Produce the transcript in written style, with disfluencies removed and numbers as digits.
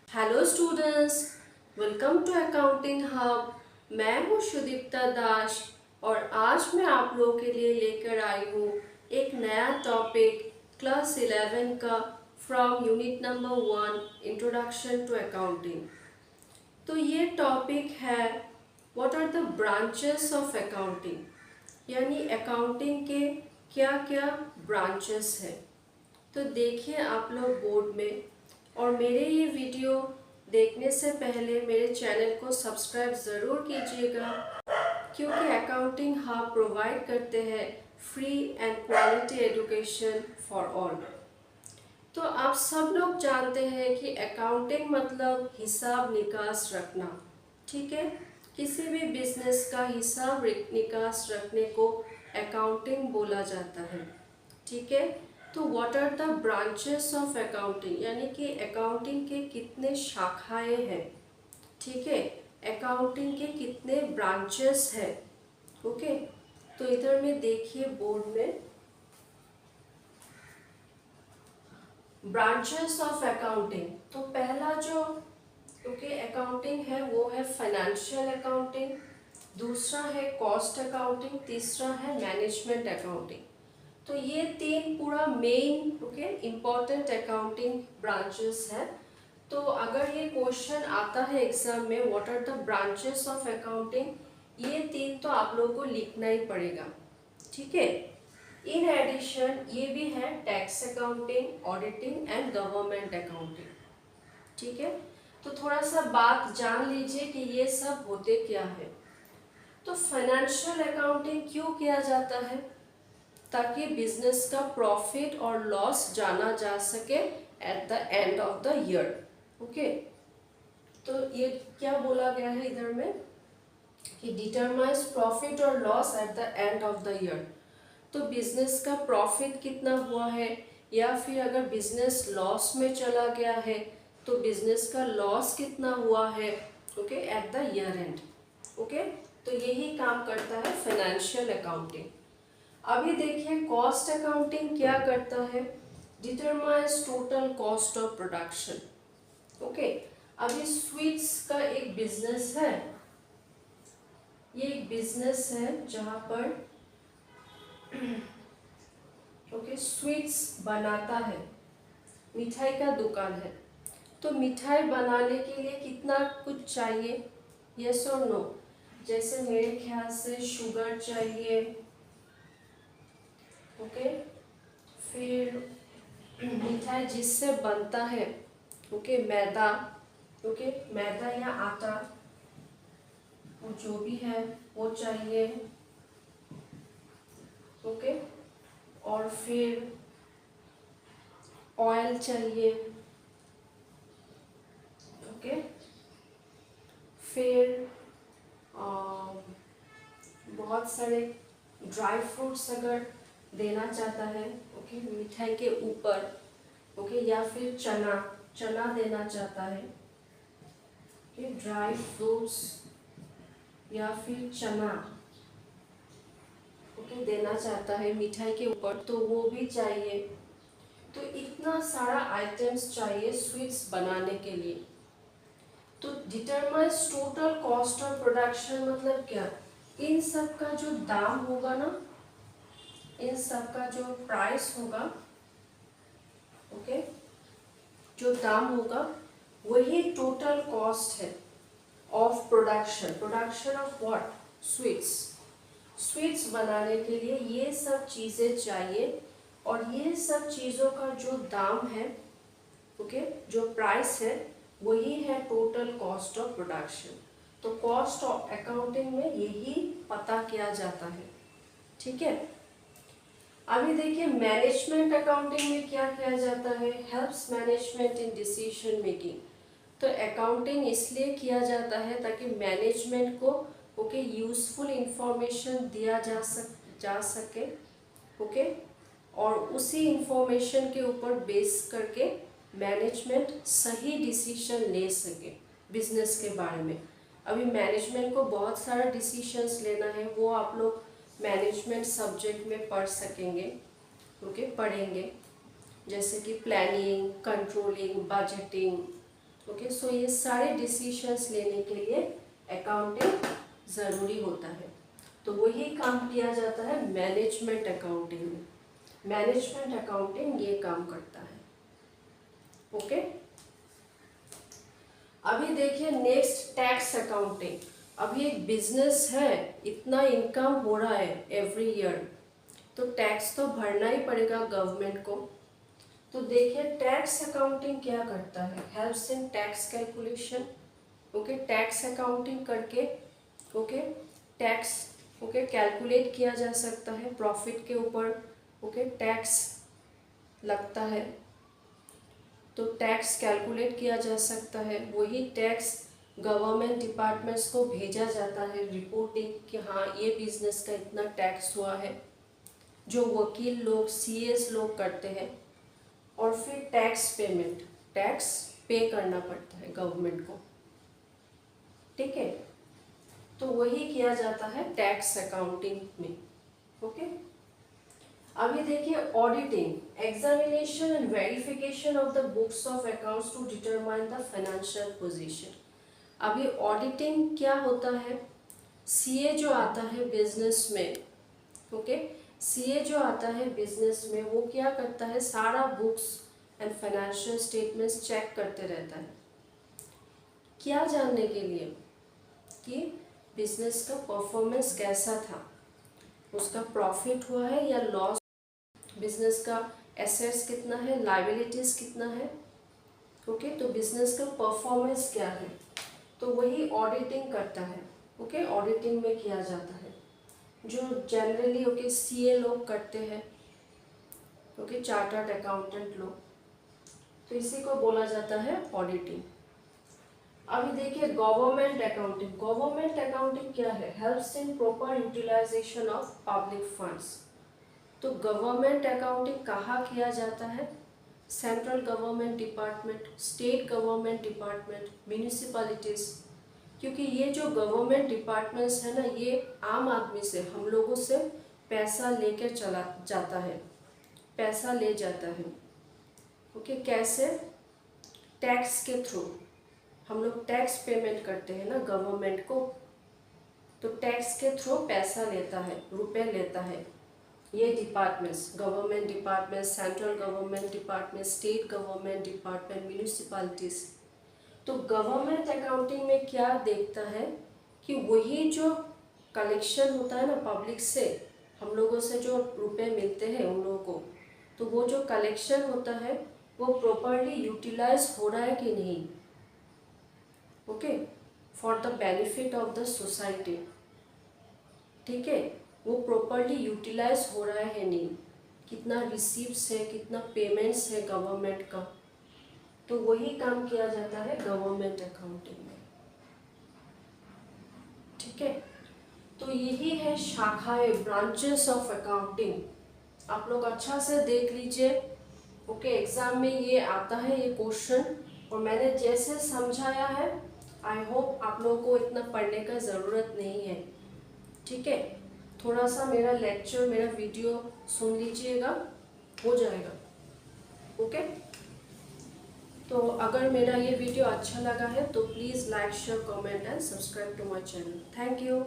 Hello students, welcome to accounting hub. मैं हूँ सुदीप्ता दास और आज मैं आप लोगों के लिए लेकर आई हूँ एक नया टॉपिक क्लास 11 का from unit number 1 introduction to accounting. तो ये टॉपिक है what are the branches of accounting, यानी अकाउंटिंग के क्या क्या ब्रांचेस हैं। तो देखिए आप लोग बोर्ड में, और मेरे ये वीडियो देखने से पहले मेरे चैनल को सब्सक्राइब ज़रूर कीजिएगा, क्योंकि अकाउंटिंग हब प्रोवाइड करते हैं free and quality education for all. तो आप सब लोग जानते हैं कि अकाउंटिंग मतलब हिसाब निकास रखना, ठीक है। किसी भी बिजनेस का हिसाब निकास रखने को अकाउंटिंग बोला जाता है, ठीक है। तो what are the branches of accounting, यानी कि अकाउंटिंग के कितने शाखाएं हैं, ठीक है। अकाउंटिंग के कितने ब्रांचेस हैं, ओके। तो इधर में देखिए बोर्ड में ब्रांचेस ऑफ अकाउंटिंग। तो पहला जो ओके अकाउंटिंग है वो है फाइनेंशियल अकाउंटिंग, दूसरा है कॉस्ट अकाउंटिंग, तीसरा है मैनेजमेंट अकाउंटिंग। तो ये तीन पूरा main okay important accounting branches है। तो अगर ये क्वेश्चन आता है एग्जाम में what are the branches of accounting, ये तीन तो आप लोगों को लिखना ही पड़ेगा, ठीक है। इन एडिशन ये भी है tax accounting, auditing and government accounting, ठीक है। तो थोड़ा सा बात जान लीजिए कि ये सब होते क्या है। तो फाइनेंशियल अकाउंटिंग क्यों किया जाता है? ताकि बिजनेस का प्रॉफिट और लॉस जाना जा सके at the end of the year, okay. तो ये क्या बोला गया है इधर में कि डिटरमाइंस प्रॉफिट और loss at the end of the year. तो बिजनेस का प्रॉफिट कितना हुआ है, या फिर अगर बिजनेस लॉस में चला गया है तो बिजनेस का लॉस कितना हुआ है, okay, at the year and, okay. तो यही काम करता है फाइनेंशियल अकाउंटिंग। अभी देखिए कॉस्ट अकाउंटिंग क्या करता है, determines total cost of production, okay. अभी स्वीट्स का एक बिजनेस है, ये एक बिजनेस है जहां पर ओके स्वीट्स बनाता है, मिठाई का दुकान है। तो मिठाई बनाने के लिए कितना कुछ चाहिए, यस और नो? जैसे मेरे ख्याल से शुगर चाहिए, ओके। फिर मिठाई जिससे बनता है, ओके, मैदा, ओके, मैदा या आटा, वो जो भी है वो चाहिए, ओके। और फिर ऑयल चाहिए, ओके। फिर बहुत सारे ड्राई फ्रूट्स अगर देना चाहता है, ओके, मिठाई के ऊपर, ओके, या फिर चना चना देना चाहता है, ओके, ड्राई फ्रूट्स या फिर चना, ओके, देना चाहता है मिठाई के ऊपर, तो वो भी चाहिए। तो इतना सारा आइटम्स चाहिए स्वीट्स बनाने के लिए। तो determines total cost of production मतलब क्या, इन सब का जो दाम होगा ना, इन सब का जो प्राइस होगा, ओके, जो दाम होगा वही टोटल कॉस्ट है of production. Production of what, sweets. Sweets बनाने के लिए ये सब चीज़ें चाहिए, और ये सब चीज़ों का जो दाम है, ओके, जो प्राइस है, वही है टोटल कॉस्ट ऑफ प्रोडक्शन। तो कॉस्ट ऑफ अकाउंटिंग में यही पता किया जाता है, ठीक है। अभी देखिए मैनेजमेंट अकाउंटिंग में क्या किया जाता है, helps management in decision making. तो अकाउंटिंग इसलिए किया जाता है ताकि मैनेजमेंट को ओके यूजफुल इंफॉर्मेशन दिया जा सके, ओके, और उसी इंफॉर्मेशन के ऊपर बेस करके मैनेजमेंट सही डिसीजन ले सके बिजनेस के बारे में। अभी मैनेजमेंट को बहुत सारा डिसीजंस लेना है, वो आप लोग मैनेजमेंट सब्जेक्ट में पढ़ सकेंगे, ओके, पढ़ेंगे, जैसे कि प्लानिंग, कंट्रोलिंग, बजटिंग, ओके, सो ये सारे डिसीशंस लेने के लिए अकाउंटिंग ज़रूरी होता है। तो वही काम किया जाता है मैनेजमेंट अकाउंटिंग में। मैनेजमेंट अकाउंटिंग ये काम करता है। ओके, अभी देखिए नेक्स्ट टैक्स अकाउंटिंग। अभी एक बिजनेस है, इतना इनकम हो रहा है एवरी ईयर, तो टैक्स तो भरना ही पड़ेगा गवर्नमेंट को। तो देखिए टैक्स अकाउंटिंग क्या करता है, हेल्प्स इन tax calculation. Okay, tax accounting करके ओके टैक्स कैलकुलेट किया जा सकता है, प्रॉफिट के ऊपर टैक्स लगता है तो टैक्स कैलकुलेट किया जा सकता है। वही टैक्स गवर्नमेंट डिपार्टमेंट्स को भेजा जाता है रिपोर्टिंग कि हाँ ये बिजनेस का इतना टैक्स हुआ है, जो वकील लोग सीएस लोग करते हैं। और फिर टैक्स पेमेंट, टैक्स पे करना पड़ता है गवर्नमेंट को। ठीक है, तो वही किया जाता है टैक्स अकाउंटिंग में। ओके, अभी देखिए auditing, examination and verification of the books of accounts to determine the financial position. अभी ऑडिटिंग क्या होता है, सीए जो आता है बिजनेस में, ओके, सीए जो आता है बिजनेस में वो क्या करता है, सारा books and financial statements check करते रहता है। क्या जानने के लिए कि बिजनेस का परफॉर्मेंस कैसा था, उसका प्रॉफिट हुआ है या लॉस, बिजनेस का एसेट्स कितना है, लाइबिलिटीज कितना है। ओके, तो बिजनेस का परफॉर्मेंस क्या है, तो वही ऑडिटिंग करता है। ओके, ऑडिटिंग में किया जाता है जो जनरली सीए लोग करते हैं, चार्टर्ड अकाउंटेंट लोग, तो इसी को बोला जाता है ऑडिटिंग। अभी देखिए गवर्नमेंट अकाउंटिंग। गवर्नमेंट अकाउंटिंग क्या है, helps in proper utilisation of public funds. तो गवर्नमेंट अकाउंटिंग कहाँ किया जाता है, central government department, state government department, municipalities. क्योंकि ये जो गवर्नमेंट डिपार्टमेंट्स है ना, ये आम आदमी से, हम लोगों से पैसा लेकर चला जाता है, पैसा ले जाता है। ओके, कैसे, टैक्स के थ्रू। हम लोग टैक्स पेमेंट करते हैं ना गवर्नमेंट को, तो टैक्स के थ्रू पैसा लेता है, रुपए लेता है ये departments, government department, central government department, state government department, municipalities. तो गवर्नमेंट अकाउंटिंग में क्या देखता है कि वही जो कलेक्शन होता है ना पब्लिक से, हम लोगों से जो रुपए मिलते हैं उन लोगों को, तो वो जो कलेक्शन होता है वो प्रॉपरली यूटिलाइज हो रहा है कि नहीं, okay, for the benefit of the society. ठीक है, वो प्रॉपरली यूटिलाइज हो रहा है नहीं, कितना रिसीव्स है, कितना पेमेंट्स है गवर्नमेंट का, तो वही काम किया जाता है गवर्नमेंट अकाउंटिंग में। ठीक है, तो यही है शाखाएं, ब्रांचेस ऑफ अकाउंटिंग। आप लोग अच्छा से देख लीजिए। ओके, एग्जाम में ये आता है ये क्वेश्चन, और मैंने जैसे समझाया है आई होप आप लोगों को इतना पढ़ने का ज़रूरत नहीं है। ठीक है, थोड़ा सा मेरा लेक्चर, मेरा वीडियो सुन लीजिएगा, हो जाएगा। ओके, तो अगर मेरा ये वीडियो अच्छा लगा है तो please like, share, comment and subscribe to my channel. Thank you.